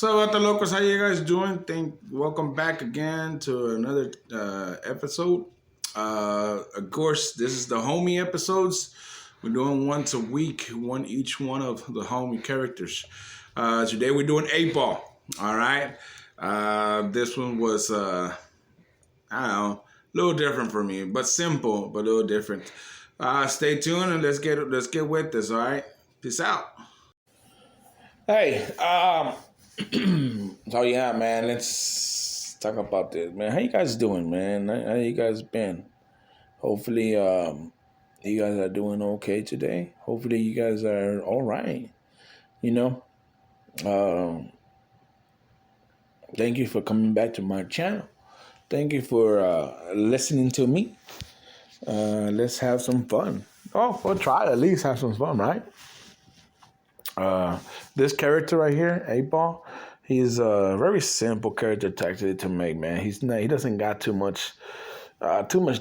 So, at the locals, how you guys doing? Welcome back again to another episode. Of course, this is the homie episodes. We're doing once a week, one each one of the homie characters. Today we're doing Eightball. All right. This one was I don't know, a little different for me, but simple, but a little different. Stay tuned and let's get with this. All right. Peace out. Hey, so yeah, man, let's talk about this, man. How you guys doing, man? How you guys been? Hopefully, you guys are doing okay today. Hopefully, you guys are all right. You know, um, thank you for coming back to my channel. Thank you for listening to me. Let's have some fun. Oh, we'll try to at least have some fun, right? This character right here, 8-Ball, he's a very simple character actually to make, man. He doesn't got too much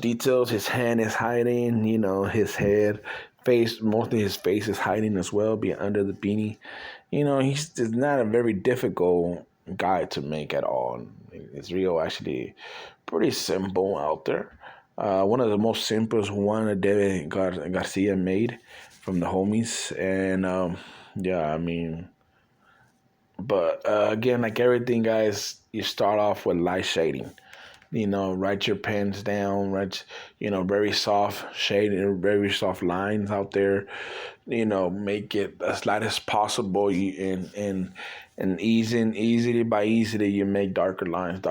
details. His hand is hiding, his head, face, mostly his face is hiding as well, being under the beanie. He's just not a very difficult guy to make at all. It's real, actually, pretty simple out there. One of the most simplest one that David Garcia made from the homies, and yeah, I mean, but again, like everything, guys, you start off with light shading. Write your pens down, very soft shading, very soft lines out there. Make it as light as possible. And easily you make darker lines.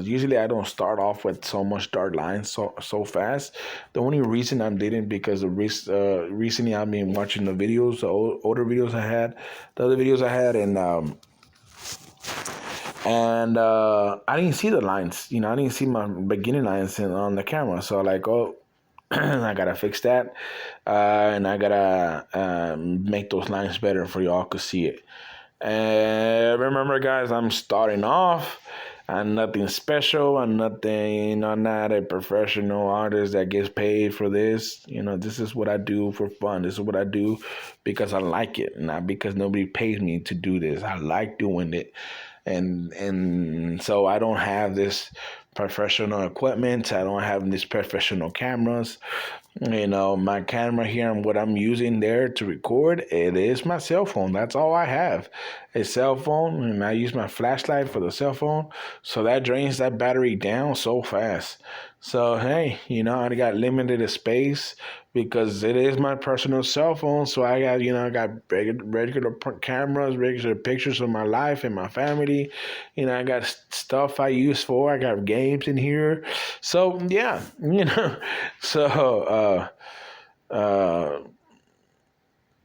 Usually I don't start off with so much dark lines so fast. The only reason I didn't because recently I've been watching the videos, the older videos I had, the other videos I had, and I didn't see the lines. I didn't see my beginning lines on the camera. So like, I gotta fix that, and I gotta make those lines better for y'all to see it. And remember, guys, I'm starting off. I'm nothing special. I'm nothing. I'm not a professional artist that gets paid for this. This is what I do for fun. This is what I do because I like it, not because nobody pays me to do this. I like doing it, and so I don't have this professional equipment. I don't have these professional cameras. My camera here and what I'm using there to record, it is my cell phone. That's all I have. A cell phone, and I use my flashlight for the cell phone. So that drains that battery down so fast. So, hey, I got limited space because it is my personal cell phone. So I got regular cameras, regular pictures of my life and my family. I got stuff I use for. I got games in here. So, yeah, so,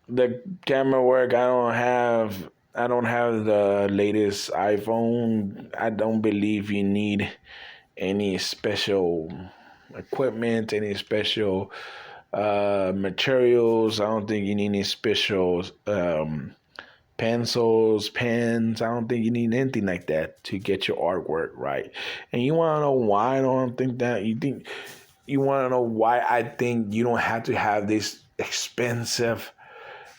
the camera work, I don't have the latest iPhone. I don't believe you need any special equipment, any special materials. I don't think you need any special pencils, pens. I don't think you need anything like that to get your artwork right. And you want to know why I don't think that? You want to know why I think you don't have to have this expensive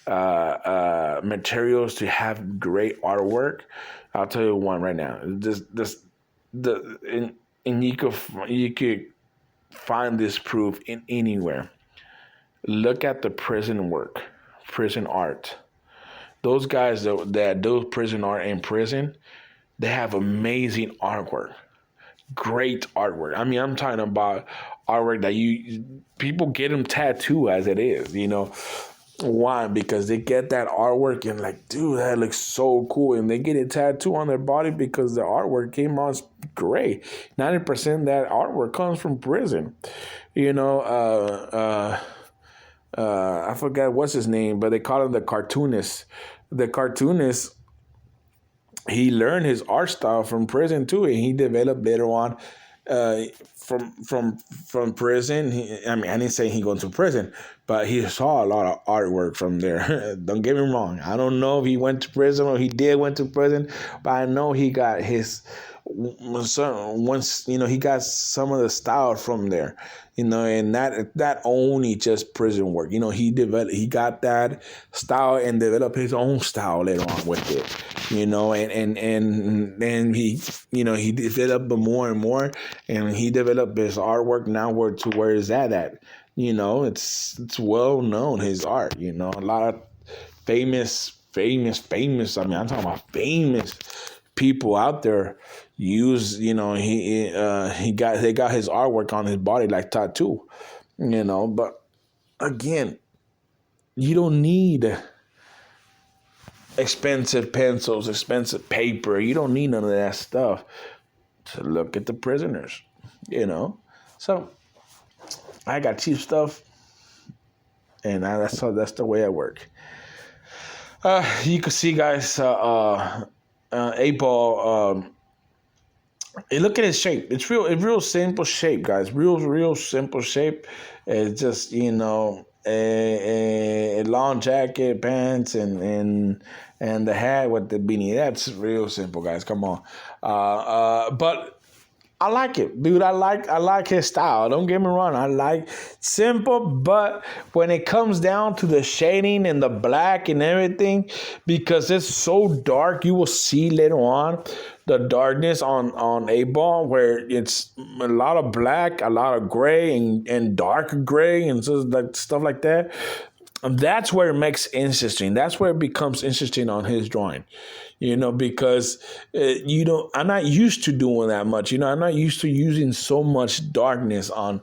materials to have great artwork? I'll tell you one right now. And you could find this proof in anywhere. Look at the prison work, prison art. Those guys that do prison art in prison, they have amazing artwork, great artwork. I mean, I'm talking about artwork that people get them tattooed as it is. Why? Because they get that artwork and like, dude, that looks so cool. And they get it tattooed on their body because the artwork came out great. 90% of that artwork comes from prison. I forgot what's his name, but they call him the cartoonist. The cartoonist, he learned his art style from prison too, and he developed later on from prison. I didn't say he went to prison, but he saw a lot of artwork from there. Don't get me wrong. I don't know if he went to prison or he went to prison, but I know he got his so once he got some of the style from there, and that only just prison work. He got that style and developed his own style later on with it. And he developed more and more, and he developed his artwork now where is that at. It's well known, his art. A lot of famous. I mean, I'm talking about famous people out there use. They got his artwork on his body like tattoo. But again, you don't need expensive pencils, expensive paper. You don't need none of that stuff to look at the prisoners. So I got cheap stuff, and that's the way I work. You can see, guys, Eightball. Look at his shape. It's real simple shape, guys. Real simple shape. It's just a long jacket, pants, and the hat with the beanie. That's real simple, guys. Come on. But I like it, dude. I like his style. Don't get me wrong. I like simple, but when it comes down to the shading and the black and everything, because it's so dark, you will see later on the darkness on Eightball, where it's a lot of black, a lot of gray, and dark gray, and so like stuff like that. That's where it makes interesting. That's where it becomes interesting on his drawing, because I'm not used to doing that much. I'm not used to using so much darkness on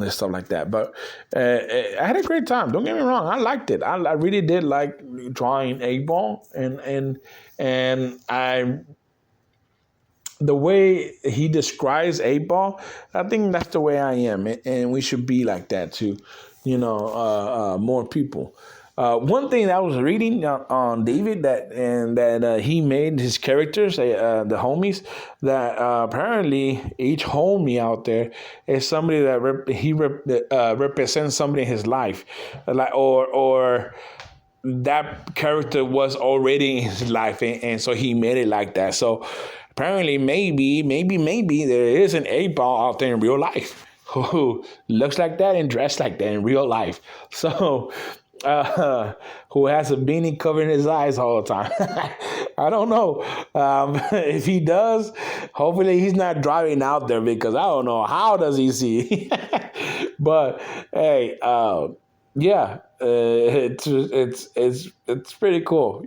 this stuff like that. But I had a great time. Don't get me wrong. I liked it. I really did like drawing Eightball, and the way he describes Eightball, I think that's the way I am, and we should be like that too. More people. One thing that I was reading on David that he made his characters, the homies, that apparently each homie out there is somebody that represents somebody in his life, or that character was already in his life, and so he made it like that. So apparently, maybe there is an Eightball out there in real life who looks like that and dressed like that in real life. So, who has a beanie covering his eyes all the time. I don't know. If he does, hopefully he's not driving out there, because I don't know how does he see. But hey, yeah, it's pretty cool,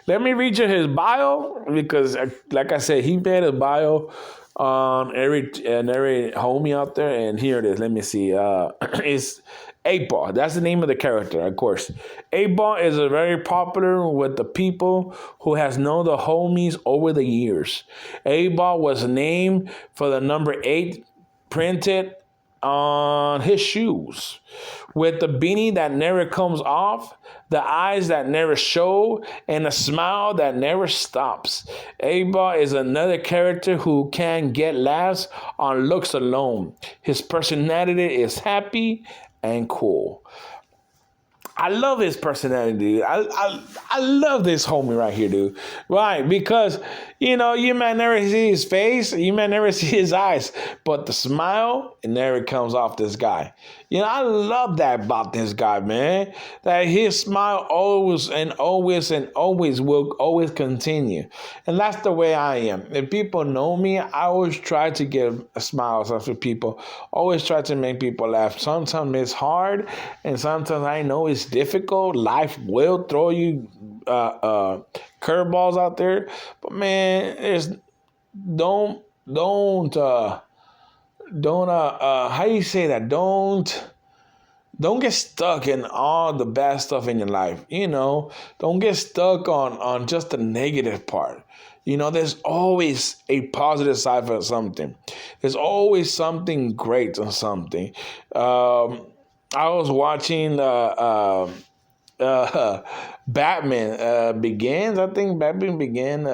Let me read you his bio, because, like I said, he made a bio on every homie out there, and here it is. Let me see. It's Eightball. That's the name of the character, of course. Eightball is a very popular with the people who has known the homies over the years. Eightball was named for the number 8 printed on his shoes, with the beanie that never comes off, the eyes that never show, and a smile that never stops. Eightball is another character who can get laughs on looks alone. His personality is happy and cool. I love his personality, dude. I love this homie right here, dude. Why? Because, you might never see his face, you might never see his eyes, but the smile, it never comes off this guy. I love that about this guy, man. That his smile always will always continue. And that's the way I am. If people know me, I always try to give smiles after people. Always try to make people laugh. Sometimes it's hard, and sometimes I know it's difficult. Life will throw you curveballs out there. But man, don't how do you say that? Don't get stuck in all the bad stuff in your life. Don't get stuck on just the negative part. There's always a positive side for something. There's always something great on something. I was watching Batman Begins. I think Batman Begins,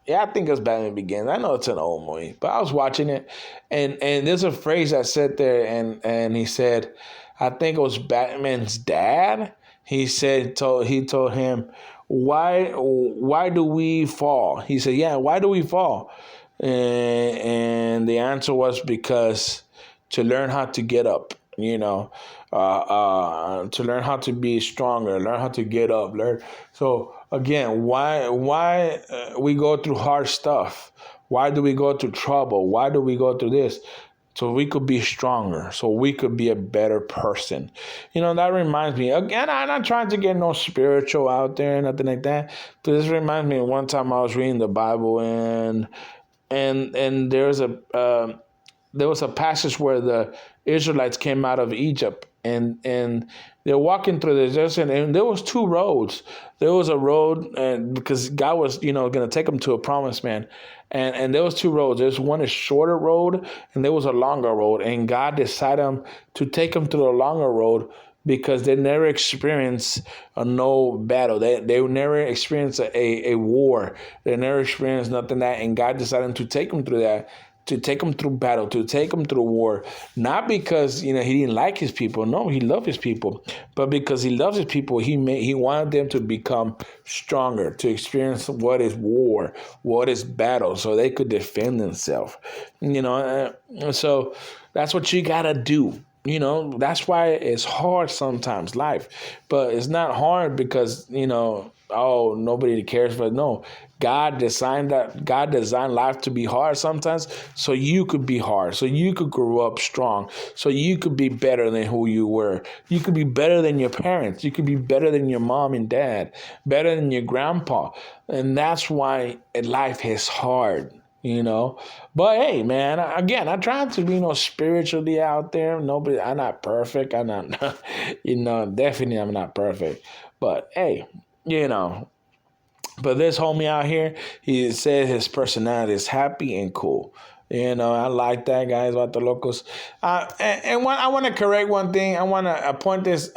I think it's Batman Begins. I know it's an old movie, but I was watching it, and there's a phrase that said there, and he said, I think it was Batman's dad. He told him, why do we fall? He said, yeah, why do we fall? And the answer was because to learn how to get up, to learn how to be stronger, learn how to get up, learn. So again, why we go through hard stuff? Why do we go through trouble? Why do we go through this? So we could be stronger, so we could be a better person. That reminds me, again, I'm not trying to get no spiritual out there, nothing like that. But this reminds me of one time I was reading the Bible, and there was a passage where the Israelites came out of Egypt, and they're walking through the desert, and there was two roads. There was a road, and because God was, going to take them to a promised land, and there was two roads. There's one a shorter road, and there was a longer road, and God decided to take them to the longer road because they never experienced no battle. They never experienced a war. They never experienced nothing that, and God decided to take them through that, to take them through battle, to take them through war. Not because, he didn't like his people. No, he loved his people. But because he loves his people, he wanted them to become stronger, to experience what is war, what is battle, so they could defend themselves. So that's what you got to do. That's why it's hard sometimes, life. But it's not hard because, nobody cares. But no, God designed life to be hard sometimes so you could be hard, so you could grow up strong, so you could be better than who you were. You could be better than your parents. You could be better than your mom and dad, better than your grandpa. And that's why life is hard. But hey, man, again, I try to be, spiritually out there. I'm not perfect. I'm not, definitely I'm not perfect. But hey, but this homie out here, he said his personality is happy and cool. I like that, guys, about the locals. And I want to correct one thing. I want to point this,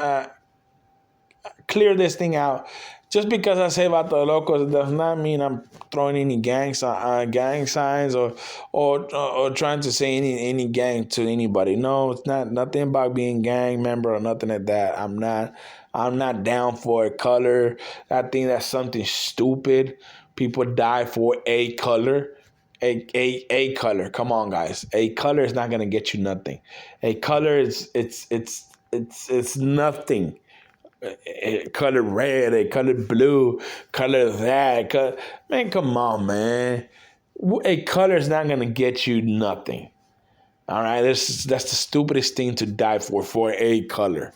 clear this thing out. Just because I say about the locals, it does not mean I'm throwing any gang signs or trying to say any gang to anybody. No, it's not nothing about being gang member or nothing like that. I'm not down for a color. I think that's something stupid. People die for a color. A color. Come on, guys. A color is not gonna get you nothing. A color is it's nothing. Color red, a color blue, color that. Man, come on, man. A color is not gonna get you nothing. All right, that's the stupidest thing to die for a color.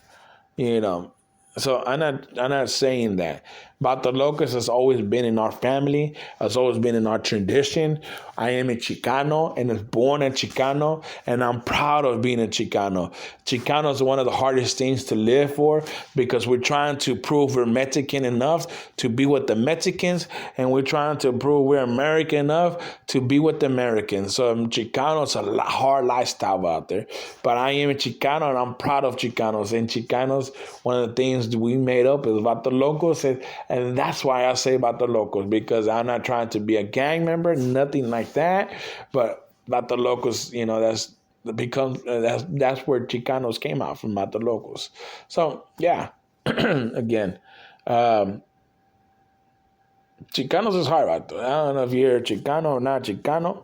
So I'm not saying that. But the locust has always been in our family, has always been in our tradition. I am a Chicano and was born a Chicano, and I'm proud of being a Chicano. Chicano is one of the hardest things to live for because we're trying to prove we're Mexican enough to be with the Mexicans, and we're trying to prove we're American enough to be with the Americans. So Chicano is a hard lifestyle out there. But I am a Chicano, and I'm proud of Chicanos. And Chicanos, one of the things we made up is about the locals, and that's why I say about the locals, because I'm not trying to be a gang member, nothing like that. But about the locals, that's where Chicanos came out from, about the locals. So yeah, again, Chicanos is hard out there. I don't know if you're Chicano or not Chicano,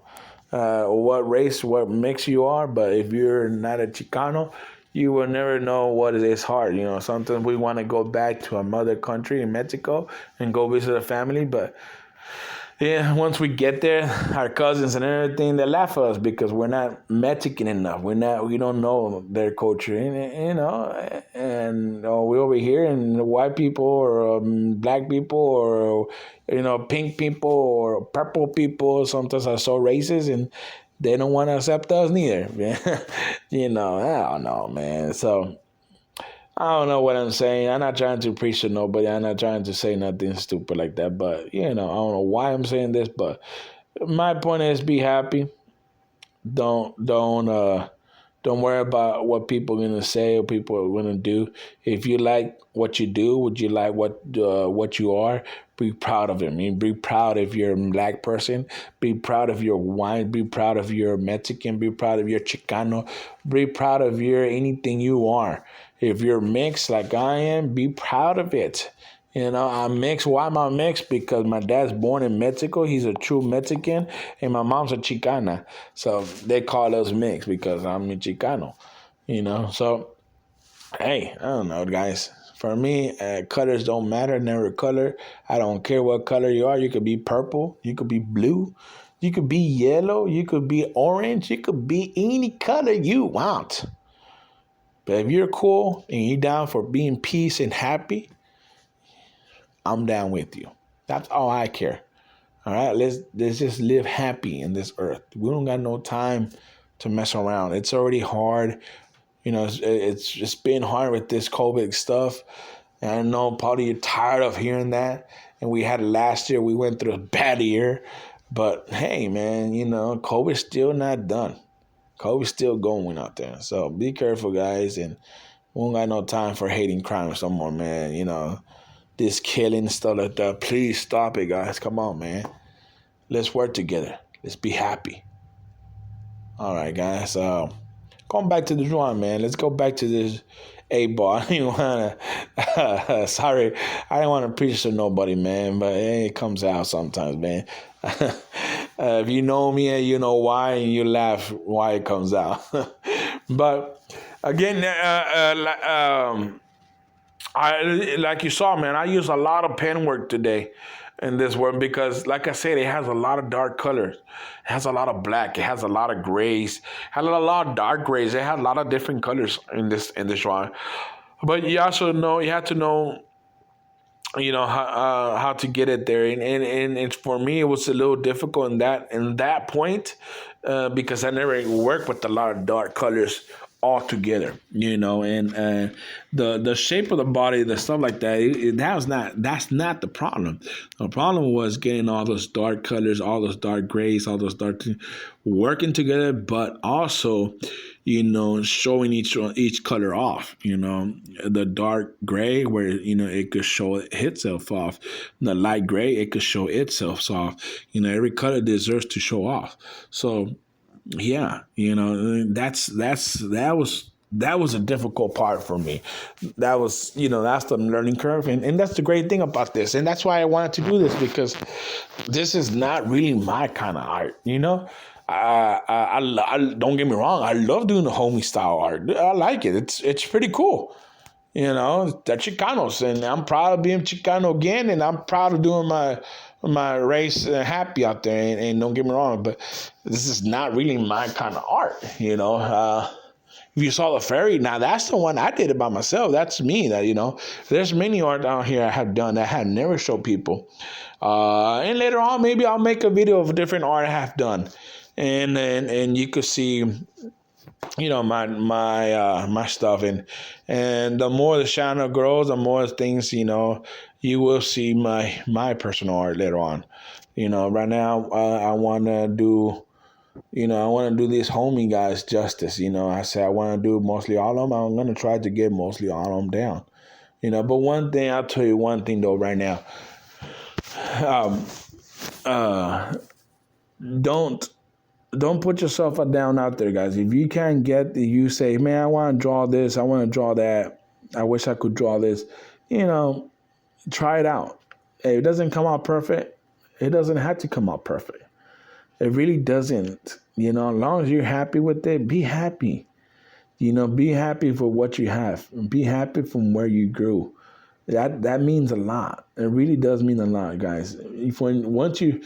or what race, what mix you are, but if you're not a Chicano, you will never know what it is hard. Sometimes we want to go back to our mother country in Mexico and go visit a family, but yeah, once we get there, our cousins and everything, they laugh at us because we're not Mexican enough. We don't know their culture, and we're over here, and white people or black people or pink people or purple people sometimes are so racist, and they don't want to accept us neither. I don't know, man. So I don't know what I'm saying. I'm not trying to preach to nobody. I'm not trying to say nothing stupid like that. But, I don't know why I'm saying this. But my point is, be happy. Don't worry about what people are going to say or people are going to do. If you like what you do, would you like what you are, be proud of it. I mean, be proud if you're a black person. Be proud of your white. Be proud of your Mexican. Be proud of your Chicano. Be proud of your anything you are. If you're mixed like I am, be proud of it. I'm mixed. Why am I mixed? Because my dad's born in Mexico. He's a true Mexican, and my mom's a Chicana. So they call us mixed because I'm a Chicano. So hey, I don't know, guys. For me, colors don't matter. Never color. I don't care what color you are. You could be purple. You could be blue. You could be yellow. You could be orange. You could be any color you want. But if you're cool and you're down for being peace and happy, I'm down with you. That's all I care. All right, let's just live happy in this earth. We don't got no time to mess around. It's already hard. It's been hard with this COVID stuff. And I know probably you're tired of hearing that. And we had it last year. We went through a bad year. But hey, man, COVID's still not done. COVID's still going out there. So be careful, guys. And we don't got no time for hating crime no more, man. This killing, stuff like that. Please stop it, guys. Come on, man. Let's work together. Let's be happy. All right, guys. Going back to the drawing, man. Let's go back to this Eightball. I didn't want to, sorry, I didn't want to preach to nobody, man, but it comes out sometimes, man. If you know me and you know why, and you laugh why it comes out. But again, I like you saw, man, I use a lot of pen work today in this one because, like I said, it has a lot of dark colors. It has a lot of black. It has a lot of grays. It has a lot of dark grays. It has a lot of different colors in this drawing. But you have to know, how to get it there. And for me, it was a little difficult in that point because I never worked with a lot of dark colors all together, and the shape of the body, the stuff like that, that's not the problem. The problem was getting all those dark colors, all those dark grays, all those dark working together, but also, showing each color off, the dark gray where, it could show itself off, the light gray, it could show itself off, every color deserves to show off. So yeah, that was a difficult part for me. That was, that's the learning curve. And that's the great thing about this. And that's why I wanted to do this, because this is not really my kind of art, I don't get me wrong. I love doing the homie style art. I like it. It's pretty cool. They're Chicanos, and I'm proud of being Chicano again, and I'm proud of doing my race happy out there. And don't get me wrong, but this is not really my kind of art. If you saw the fairy, now that's the one I did it by myself. That's me. There's many art out here I have done that I have never showed people. And later on, maybe I'll make a video of different art I have done, and you could see, my stuff, and the more the channel grows, the more things, you will see my personal art later on. Right now, I want to do, these homie guys justice. I say I want to do mostly all of them. I'm going to try to get mostly all of them down. But one thing, I'll tell you one thing though right now. Don't put yourself down out there, guys. If you can't you say, man, I want to draw this, I want to draw that, I wish I could draw this, try it out. If it doesn't come out perfect, it doesn't have to come out perfect. It really doesn't. As long as you're happy with it, be happy. Be happy for what you have. Be happy from where you grew. That means a lot. It really does mean a lot, guys. Once you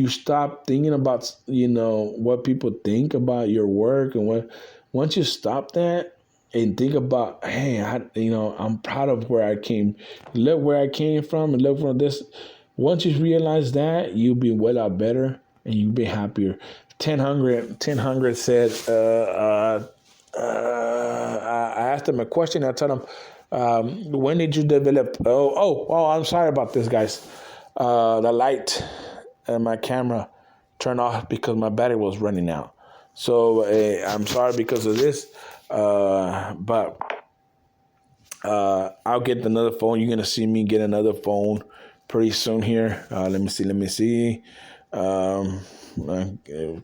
stop thinking about, what people think about your work, and once you stop that and think about, hey, I'm proud of where I came. Look where I came from, and look from this. Once you realize that, you'll be a lot better and you'll be happier. 1000 said, I asked him a question. I told him, when did you develop? I'm sorry about this, guys. The light and my camera turned off because my battery was running out. So I'm sorry because of this. But I'll get another phone. You're going to see me get another phone pretty soon here. Let me see.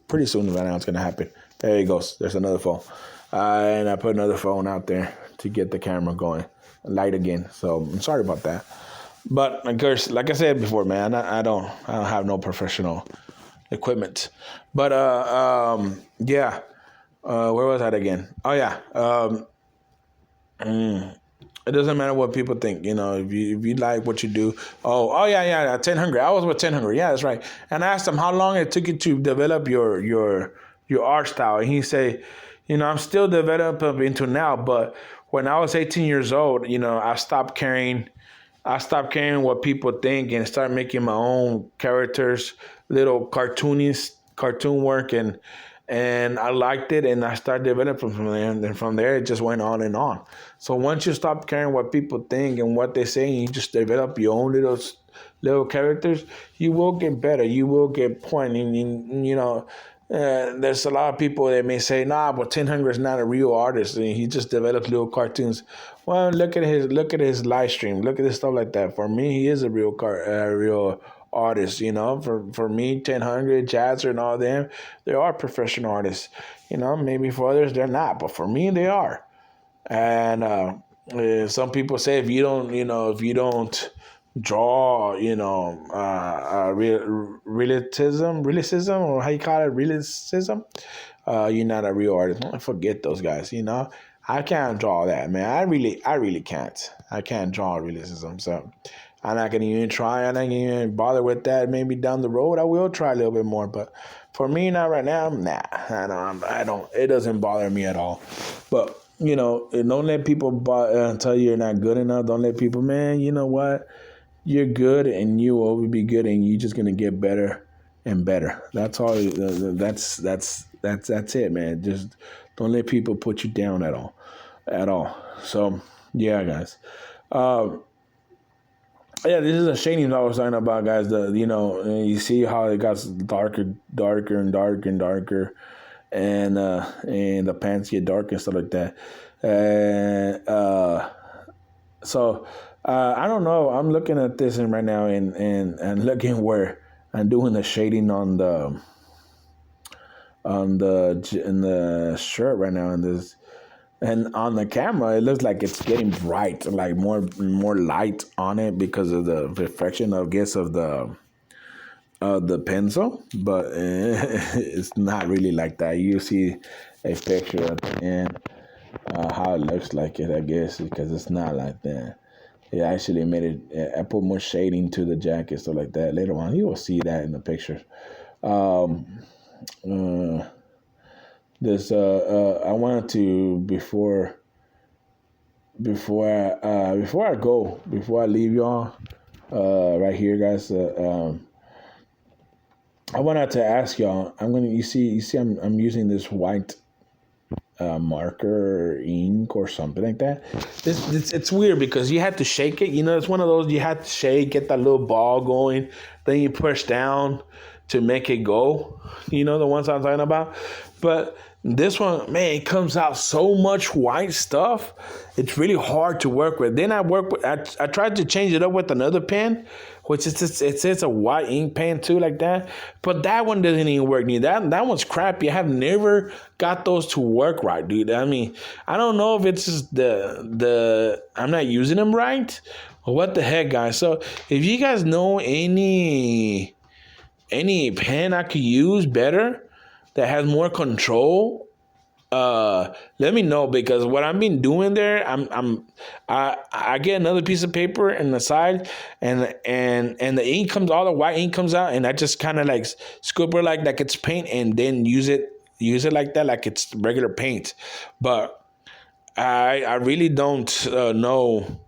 Pretty soon right now it's going to happen. There he goes. There's another phone. And I put another phone out there to get the camera going, light again. So I'm sorry about that. But of course, like I said before, man, I don't have no professional equipment. But yeah. Where was that again? Oh yeah. It doesn't matter what people think, if you like what you do. Oh yeah, 10 Hungry. I was with 10 Hungry. Yeah, that's right. And I asked him how long it took you to develop your art style. And he say, I'm still developing into now, but when I was 18 years old, I stopped caring what people think and started making my own characters, little cartoon work, and I liked it, and I started developing from there. And then from there, it just went on and on. So once you stop caring what people think and what they say, and you just develop your own little characters, you will get better. You will get point. And there's a lot of people that may say, "Nah, but 10 Hungry is not a real artist. And he just develops little cartoons." Well, look at his live stream. Look at his stuff like that. For me, he is a real artists. For me, 10 Hungry, Jazzer, and all them, they are professional artists. Maybe for others they're not, but for me they are. And some people say if you don't draw, realism, or how you call it, realism, you're not a real artist. I forget those guys. I can't draw that, man. I really can't. I can't draw realism, so I'm not gonna even try. I'm not gonna even bother with that. Maybe down the road I will try a little bit more, but for me, not right now. Nah, I don't. It doesn't bother me at all. But don't let people tell you you're not good enough. Don't let people, man. You know what? You're good, and you will always be good, and you're just gonna get better and better. That's all. That's it, man. Just don't let people put you down at all. So yeah, guys. Yeah, this is a shading I was talking about, guys. You see how it got darker and darker and darker, and the pants get dark and stuff like that. So I don't know. I'm looking at this right now and looking where I'm doing the shading on the shirt right now, and on the camera, it looks like it's getting bright, like more light on it because of the reflection, I guess, of the pencil. But it's not really like that. You see a picture at the end, how it looks like it, I guess, because it's not like that. It actually made it. I put more shading to the jacket, stuff like that. Later on, you will see that in the picture. I wanted to before I leave y'all right here, guys. I wanted to ask y'all. You see I'm using this white marker ink or something like that. It's weird because you have to shake it. It's one of those you have to shake, get that little ball going, then you push down to make it go. The ones I'm talking about. But this one, man, it comes out so much white stuff. It's really hard to work with. Then I tried to change it up with another pen, which it's a white ink pen too, like that. But that one doesn't even work. That one's crappy. I have never got those to work right, dude. I mean, I don't know if it's just I'm not using them right, or what the heck, guys. So if you guys know any pen I could use better, that has more control, let me know, because what I've been doing there, I get another piece of paper in the side, and the ink comes, all the white ink comes out, and I just kind of like scoop it like it's paint, and then use it like that, like it's regular paint. But I really don't know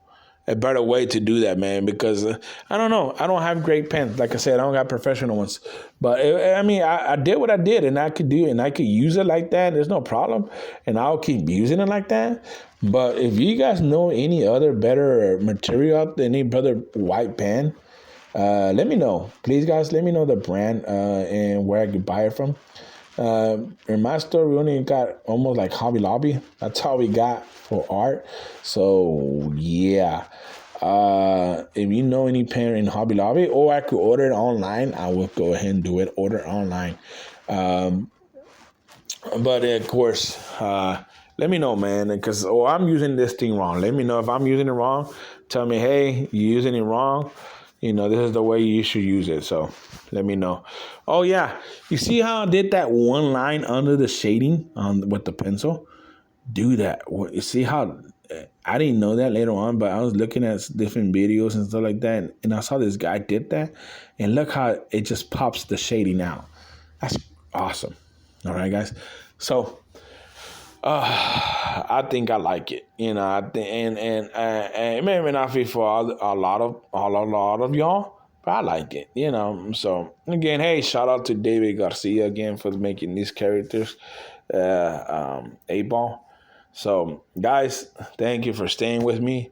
a better way to do that, man, because I don't know. I don't have great pens. Like I said, I don't got professional ones. But I did what I did, and I could do it, and I could use it like that. There's no problem, and I'll keep using it like that. But if you guys know any other better material, any better white pen, let me know, please, guys. Let me know the brand and where I could buy it from. In my store, we only got almost like Hobby Lobby. That's all we got for art. So yeah, if you know any pen in Hobby Lobby, or I could order it online, I will go ahead and do it. Order online. But of course, let me know, man, because I'm using this thing wrong. Let me know if I'm using it wrong. Tell me, hey, you're using it wrong. This is the way you should use it. So let me know. Oh yeah, you see how I did that one line under the shading on with the pencil? Do that. You see how I didn't know that later on, but I was looking at different videos and stuff like that, and I saw this guy did that, and look how it just pops the shading out. That's awesome. All right, guys. So I think I like it. I think, and it may not be for a lot of y'all, but I like it. So again, hey, shout out to David Garcia again for making these characters, 8Ball. So guys, thank you for staying with me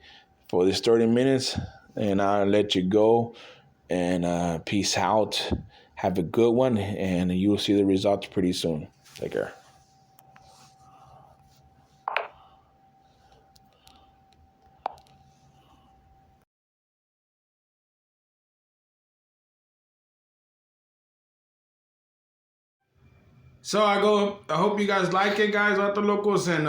for this 30 minutes, and I'll let you go. And peace out. Have a good one, and you will see the results pretty soon. Take care. So I hope you guys like it, guys, Auto Locos. And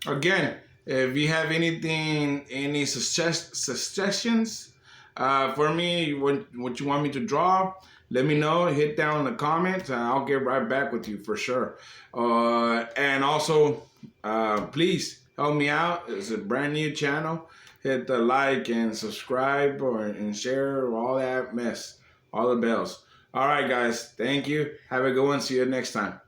again, if you have any suggestions for me, what you want me to draw, let me know. Hit down in the comments, and I'll get right back with you for sure. And also, please help me out. It's a brand new channel. Hit the like and subscribe and share all that mess, all the bells. All right, guys. Thank you. Have a good one. See you next time.